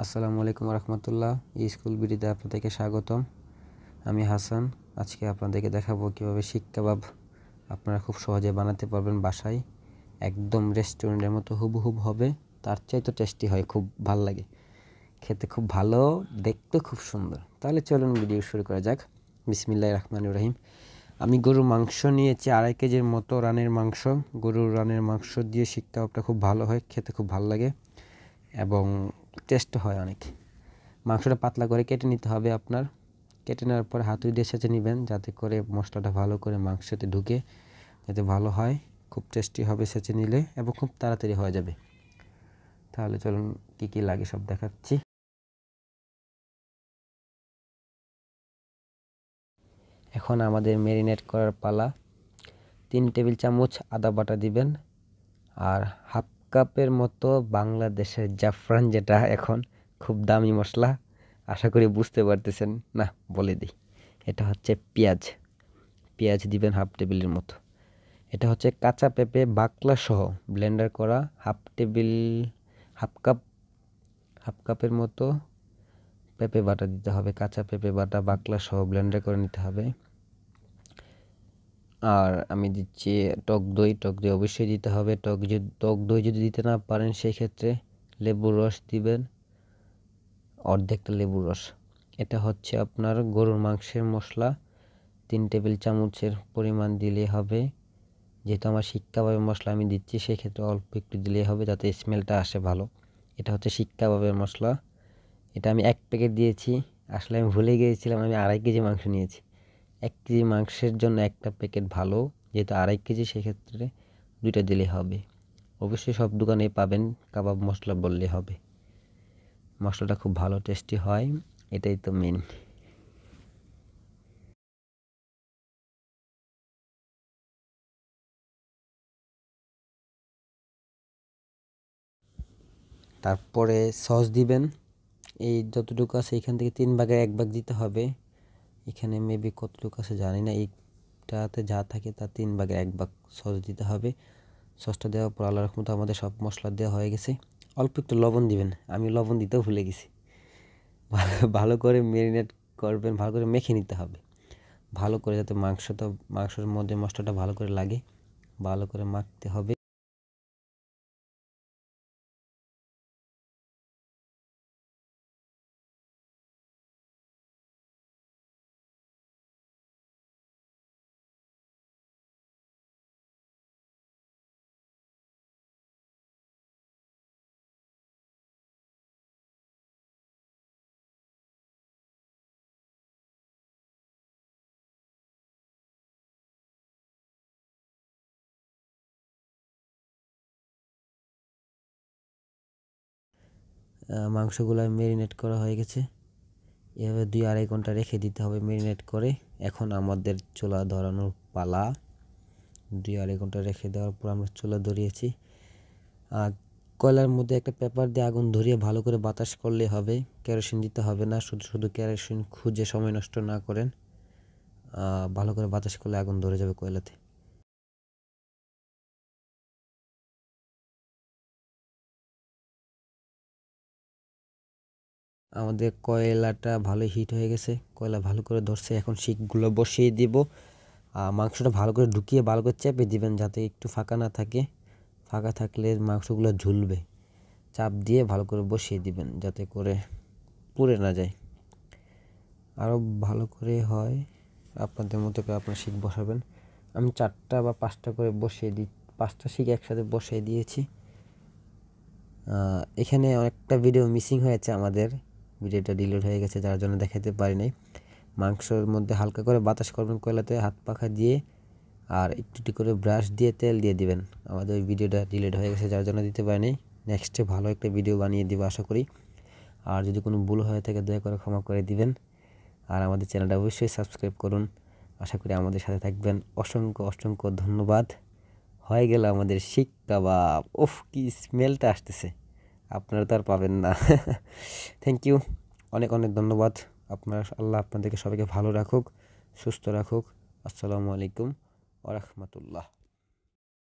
আসসালামু আলাইকুম রহমতুল্লাহ। স্কুল বিডিতে আপনাদেরকে স্বাগতম। আমি হাসান। আজকে আপনাদেরকে দেখাবো কীভাবে শিক কাবাব আপনারা খুব সহজে বানাতে পারবেন বাসায়। একদম রেস্টুরেন্টের মতো হুবহুব হবে, তার চাইতে টেস্টি হয়, খুব ভালো লাগে খেতে, খুব ভালো, দেখতে খুব সুন্দর। তাহলে চলুন ভিডিও শুরু করা যাক। বিসমিল্লাহির রহমানির রহিম। আমি গরুর মাংস নিয়েছি 2.5 কেজির মতো রানের মাংস। গরুর রানের মাংস দিয়ে শিক কাবাবটা খুব ভালো হয়, খেতে খুব ভালো লাগে এবং টেস্ট হয় অনেক। মাংসটা পাতলা করে কেটে নিতে হবে আপনার। কেটে নেওয়ার পর হাতুড়ি দিয়ে ছেঁচে নেবেন, যাতে করে মশলাটা ভালো করে মাংসতে ঢুকে, যাতে ভালো হয়, খুব টেস্টি হবে ছেঁচে নিলে এবং খুব তাড়াতাড়ি হয়ে যাবে। তাহলে চলুন কী কী লাগে সব দেখাচ্ছি। এখন আমাদের ম্যারিনেট করার পালা। 3 টেবিল চামচ আদা বাটা দিবেন, আর হাফ কাপের মতো বাংলাদেশের জাফরান, যেটা এখন খুব দামি মশলা, আশা করি বুঝতে পারতেছেন না, বলে দিই। এটা হচ্ছে পেঁয়াজ দিবেন হাফ টেবিলের মতো। এটা হচ্ছে কাঁচা পেঁপে বাকলা সহ ব্লেন্ডার করা হাফ কাপের মতো পেঁপে বাটা দিতে হবে। কাঁচা পেঁপে বাটা বাকলা সহ ব্লেন্ডার করে নিতে হবে। আর আমি দিচ্ছি টক দই অবশ্যই দিতে হবে। টক দই যদি দিতে না পারেন সেই ক্ষেত্রে লেবুর রস দিবেন, অর্ধেকটা লেবুর রস। এটা হচ্ছে আপনার গরুর মাংসের মশলা, 3 টেবিল চামচের পরিমাণ দিলেই হবে। যেহেতু আমার শিক কাবাবের মশলা আমি দিচ্ছি, সেক্ষেত্রে অল্প একটু দিলেই হবে, যাতে স্মেলটা আসে ভালো। এটা হচ্ছে শিক কাবাবের মশলা। এটা আমি 1 প্যাকেট দিয়েছি। আসলে আমি ভুলে গিয়েছিলাম, আমি 2.5 কেজি মাংস নিয়েছি। 1 কেজি মাংসের জন্য একটা প্যাকেট ভালো, যেহেতু 2.5 কেজি সেক্ষেত্রে 2টা দিলেই হবে। অবশ্যই সব দোকানেই পাবেন, কাবাব মশলা বললে হবে। মশলাটা খুব ভালো টেস্টি হয়, এটাই তো মেন। তারপরে সস দিবেন। এই যতটুকু আছে এখান থেকে 3 ভাগের 1 ভাগ দিতে হবে। এখানে মেবি কতটুকু আছে জানি না, এইটাতে যা থাকে তার 3 ভাগের 1 ভাগ সস দিতে হবে। সসটা দেওয়ার পর আল্লাহর রহমতে আমাদের সব মশলা দেওয়া হয়ে গেছে। অল্প একটু লবণ দিবেন, আমি লবণ দিতেও ভুলে গেছি। ভালো করে ম্যারিনেট করবেন, ভালো করে মেখে নিতে হবে, ভালো করে, যাতে মাংসের মধ্যে মশলাটা ভালো করে লাগে, ভালো করে মাখতে হবে। মাংসগুলো ম্যারিনেট করা হয়ে গেছে। এভাবে 2-2.5 ঘন্টা রেখে দিতে হবে ম্যারিনেট করে। এখন আমাদের চুলা ধরানোর পালা। 2-2.5 ঘন্টা রেখে দেওয়ার পর আমরা চুলা ধরিয়েছি। আর কয়লার মধ্যে একটা পেপার দিয়ে আগুন ধরিয়ে ভালো করে বাতাস করলে হবে, কেরোসিন দিতে হবে না। শুধু কেরোসিন খুঁজে সময় নষ্ট না করেন, ভালো করে বাতাস করলে আগুন ধরে যাবে কয়লাতে। আমাদের কয়লাটা ভালো হিট হয়ে গেছে, কয়লা ভালো করে ধরছে। এখন শিকগুলো বসিয়ে দিব। মাংসটা ভালো করে ঢুকিয়ে ভালো করে চেপে দিবেন, যাতে একটু ফাঁকা না থাকে। ফাঁকা থাকলে মাংসগুলো ঝুলবে। চাপ দিয়ে ভালো করে বসিয়ে দিবেন, যাতে করে পুড়ে না যায়, আরও ভালো করে হয়। আপনাদের মতো করে আপনার শিক বসাবেন। আমি 4টা বা 5টা করে বসিয়ে দিই, 5টা শিক একসাথে বসিয়ে দিয়েছি। এখানে অনেকটা ভিডিও মিসিং হয়েছে আমাদের, ভিডিওটা ডিলিট হয়ে গেছে, যার জন্য দেখাতে পারি নাই। মাংসের মধ্যে হালকা করে বাতাস করবেন কয়লাতে হাত পাখা দিয়ে, আর একটু করে ব্রাশ দিয়ে তেল দিয়ে দিবেন। আমাদের ওই ভিডিওটা ডিলিট হয়ে গেছে, যার জন্য দিতে পারিনি। নেক্সটে ভালো একটা ভিডিও বানিয়ে দিব আশা করি। আর যদি কোনো ভুল হয়ে থাকে দয়া করে ক্ষমা করে দিবেন। আর আমাদের চ্যানেলটা অবশ্যই সাবস্ক্রাইব করুন। আশা করি আমাদের সাথে থাকবেন। অসংখ্য ধন্যবাদ। হয়ে গেল আমাদের শিক কাবাব। উফ, কি স্মেলটা আসতেছে, আপনারা তো আর পাবেন না। থ্যাংক ইউ, অনেক ধন্যবাদ। আল্লাহ আপনাদেরকে সবাইকে ভালো রাখুক, সুস্থ রাখুক। আসসালামু আলাইকুম ওয়া রাহমাতুল্লাহ।